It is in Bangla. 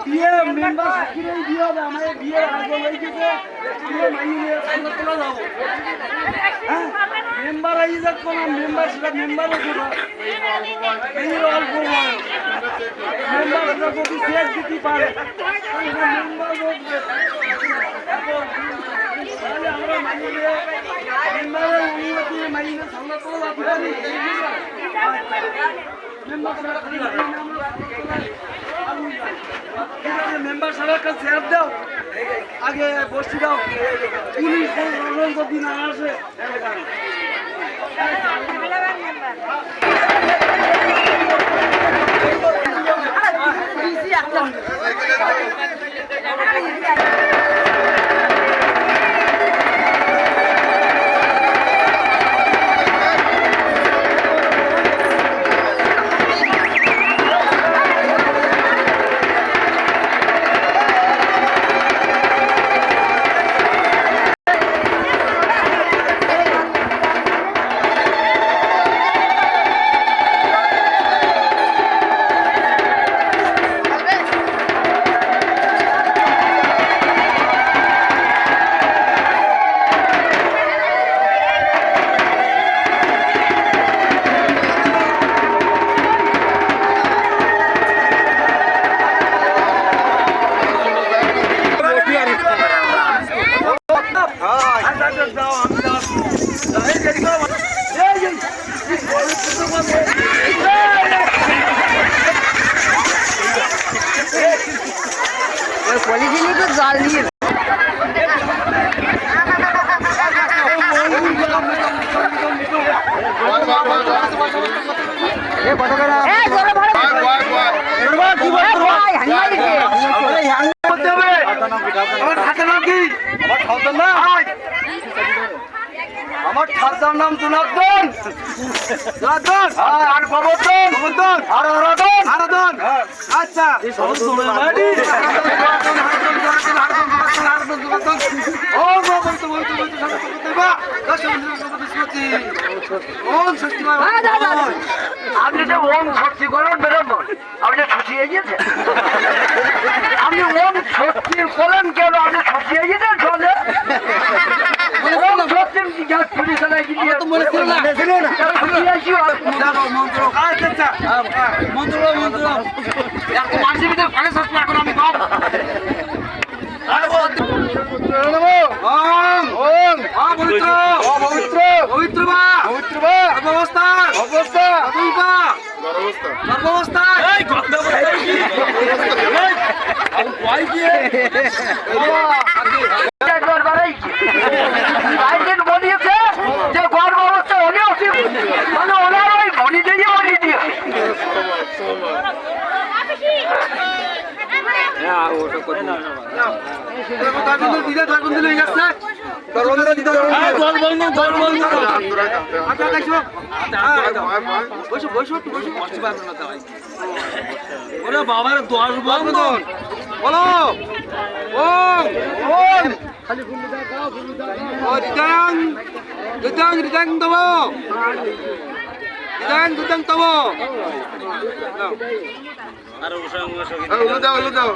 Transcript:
বিয়ে মেম্বার সাকিরেই বিয়ে হবে আমাদের বিয়ে আগে হয়ে গেছে বিয়ে মাইনে সাইন তোলা যাব হ্যাঁ মেম্বার আই যা কোন মেম্বার সেটা মেম্বার হবে না এই অল্প বয়স মেম্বার যদি শেয়ার দিতে পারে মেম্বার হবে তাহলে আমরা মাইনে মেম্বারের অনুমতি মাইনে সামনে তোলা যাবে মেম্বার মেম্বার সাহেবের কাছে চেয়ার দাও আগে বসে দাও পুলিশ যদি না আসে পলিথিনে তো জাল নিয়ে আমার ঠাকুর নাম জনার্দন জনার্দন আর গোবর্ধন গোবর্ধন আর হরদন হরদন আচ্ছা এই সব শুনে বাড়ি ও গোবর্ধন বলতে বলতে সব দেবা ওম ষষ্ঠী আপনি যে ওম ষষ্ঠী করেন বেরোবেন আপনি ছুটিয়ে গিয়েছেন আপনি ওম ষষ্ঠী করেন কেন আপনি ছুটিয়ে গিয়েছেন চলে বলিয়েছে যে গর্ভ অবস্থা হলেও মানে ওনার ওই ভনি দিয়ে বলি দিয়ে বাবার 10 বন্ধন বলো খালি রিটাং রিটাং রিটাং দেবো রিটাং রিটাং দেবো আর উলো দাও উলো দাও